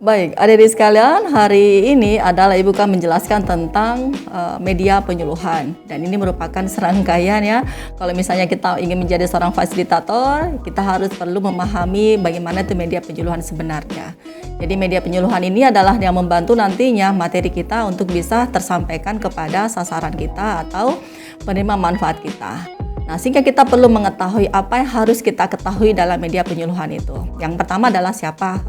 Baik, adik-adik sekalian, hari ini adalah Ibu akan menjelaskan tentang media penyuluhan. Dan ini merupakan serangkaian ya. Kalau misalnya kita ingin menjadi seorang fasilitator, kita harus perlu memahami bagaimana itu media penyuluhan sebenarnya. Jadi media penyuluhan ini adalah yang membantu nantinya materi kita untuk bisa tersampaikan kepada sasaran kita atau penerima manfaat kita. Nah, sehingga kita perlu mengetahui apa yang harus kita ketahui dalam media penyuluhan itu. Yang pertama adalah siapa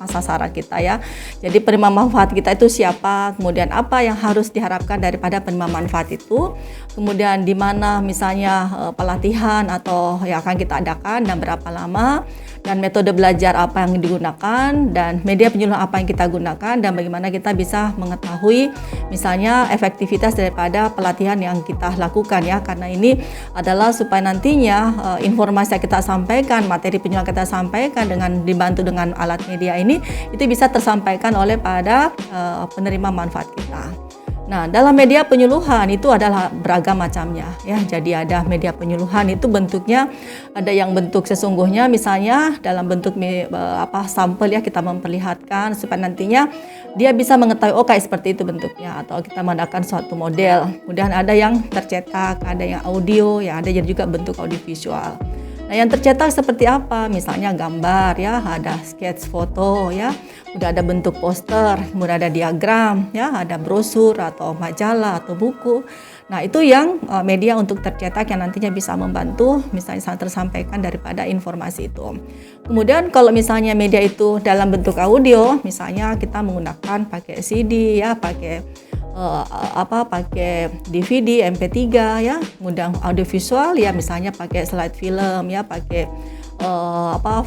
sasaran kita ya. Jadi penerima manfaat kita itu siapa, kemudian apa yang harus diharapkan daripada penerima manfaat itu, kemudian di mana misalnya pelatihan atau yang akan kita adakan dan berapa lama, dan metode belajar apa yang digunakan, dan media penyuluhan apa yang kita gunakan, dan bagaimana kita bisa mengetahui misalnya efektivitas daripada pelatihan yang kita lakukan ya. Karena ini adalah supaya nantinya informasi yang kita sampaikan, materi penyuluhan kita sampaikan dengan dibantu dengan alat media ini, itu bisa tersampaikan oleh pada penerima manfaat kita. Nah, dalam media penyuluhan itu adalah beragam macamnya ya. Jadi ada media penyuluhan itu bentuknya ada yang bentuk sesungguhnya, misalnya dalam bentuk sampel ya, kita memperlihatkan supaya nantinya dia bisa mengetahui kayak seperti itu bentuknya, atau kita mengadakan suatu model. Kemudian ada yang tercetak, ada yang audio, ya ada juga bentuk audiovisual. Nah, yang tercetak seperti apa? Misalnya gambar ya, ada sketch foto ya, udah ada bentuk poster, kemudian ada diagram ya, ada brosur atau majalah atau buku. Nah, itu yang media untuk tercetak yang nantinya bisa membantu misalnya tersampaikan daripada informasi itu. Kemudian kalau misalnya media itu dalam bentuk audio, misalnya kita menggunakan pakai CD ya, pakai pakai DVD, MP3 ya, kemudian audiovisual ya, misalnya pakai slide film ya, pakai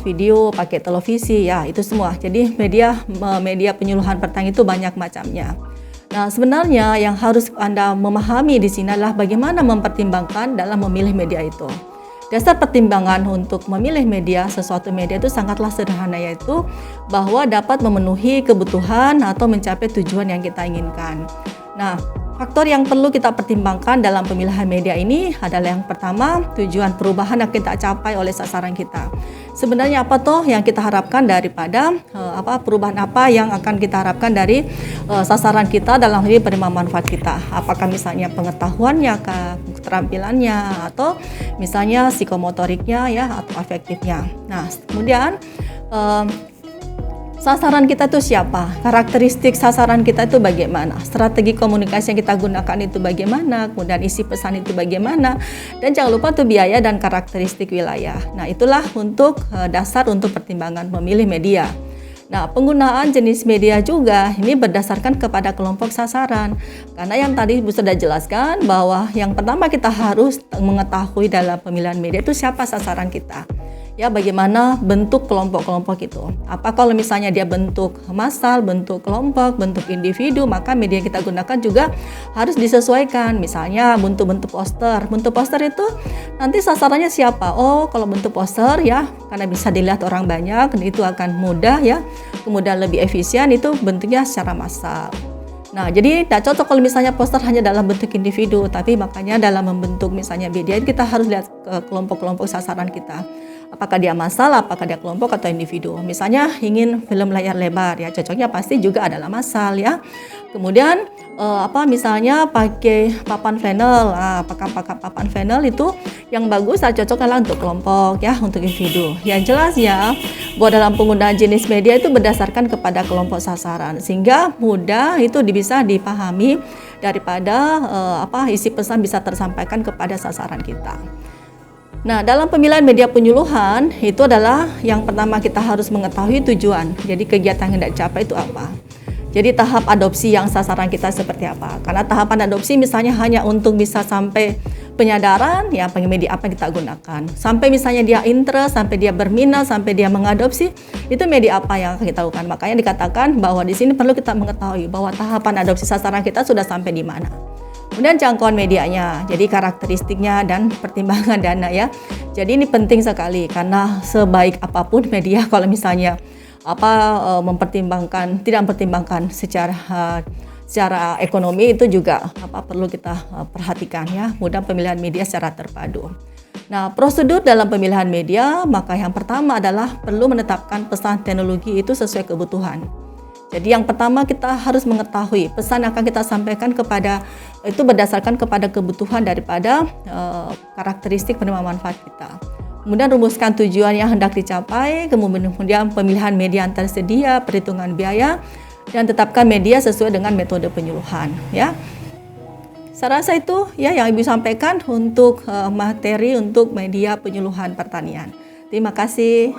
video, pakai televisi ya, itu semua. Jadi media penyuluhan pertanyaan itu banyak macamnya. Nah, sebenarnya yang harus Anda memahami di sini adalah bagaimana mempertimbangkan dalam memilih media itu. Dasar pertimbangan untuk memilih media, sesuatu media itu sangatlah sederhana, yaitu bahwa dapat memenuhi kebutuhan atau mencapai tujuan yang kita inginkan. Nah, faktor yang perlu kita pertimbangkan dalam pemilihan media ini adalah yang pertama, tujuan perubahan yang kita capai oleh sasaran kita. Sebenarnya apa toh yang kita harapkan daripada perubahan apa yang akan kita harapkan dari sasaran kita dalam ini penerima manfaat kita. Apakah misalnya pengetahuannya, keterampilannya, atau misalnya psikomotoriknya ya, atau afektifnya. Nah, kemudian sasaran kita itu siapa? Karakteristik sasaran kita itu bagaimana? Strategi komunikasi yang kita gunakan itu bagaimana? Kemudian isi pesan itu bagaimana? Dan jangan lupa tuh biaya dan karakteristik wilayah. Nah, itulah untuk dasar untuk pertimbangan memilih media. Nah, penggunaan jenis media juga ini berdasarkan kepada kelompok sasaran. Karena yang tadi Ibu sudah jelaskan bahwa yang pertama kita harus mengetahui dalam pemilihan media itu siapa sasaran kita. Ya, bagaimana bentuk kelompok-kelompok itu. Apa kalau misalnya dia bentuk massal, bentuk kelompok, bentuk individu, maka media yang kita gunakan juga harus disesuaikan. Misalnya bentuk poster. Bentuk poster itu nanti sasarannya siapa? Kalau bentuk poster ya, karena bisa dilihat orang banyak, itu akan mudah ya. Kemudian lebih efisien, itu bentuknya secara massal. Nah, jadi tidak cocok kalau misalnya poster hanya dalam bentuk individu, tapi makanya dalam membentuk misalnya media kita harus lihat ke kelompok-kelompok sasaran kita. Apakah dia massal, apakah dia kelompok atau individu. Misalnya ingin film layar lebar ya, cocoknya pasti juga adalah massal ya. Kemudian misalnya pakai papan flannel. Apakah pakai papan flannel itu yang bagus cocok adalah untuk kelompok ya, untuk individu. Yang jelas ya, bahwa dalam penggunaan jenis media itu berdasarkan kepada kelompok sasaran, sehingga mudah itu bisa dipahami daripada isi pesan bisa tersampaikan kepada sasaran kita. Nah, dalam pemilihan media penyuluhan itu adalah yang pertama kita harus mengetahui tujuan. Jadi kegiatan yang hendak dicapai itu apa. Jadi tahap adopsi yang sasaran kita seperti apa. Karena tahapan adopsi misalnya hanya untuk bisa sampai penyadaran, ya media apa yang kita gunakan. Sampai misalnya dia interest, sampai dia berminat, sampai dia mengadopsi, itu media apa yang akan kita lakukan. Makanya dikatakan bahwa di sini perlu kita mengetahui bahwa tahapan adopsi sasaran kita sudah sampai di mana. Kemudian jangkauan medianya, jadi karakteristiknya dan pertimbangan dana ya. Jadi ini penting sekali karena sebaik apapun media kalau misalnya tidak mempertimbangkan secara ekonomi itu juga perlu kita perhatikan ya. Kemudian pemilihan media secara terpadu. Nah, prosedur dalam pemilihan media, maka yang pertama adalah perlu menetapkan pesan teknologi itu sesuai kebutuhan. Jadi yang pertama kita harus mengetahui pesan yang akan kita sampaikan kepada itu berdasarkan kepada kebutuhan daripada karakteristik penerima manfaat kita. Kemudian rumuskan tujuan yang hendak dicapai, kemudian pemilihan media yang tersedia, perhitungan biaya, dan tetapkan media sesuai dengan metode penyuluhan. Ya, saya rasa itu ya yang Ibu sampaikan untuk materi untuk media penyuluhan pertanian. Terima kasih.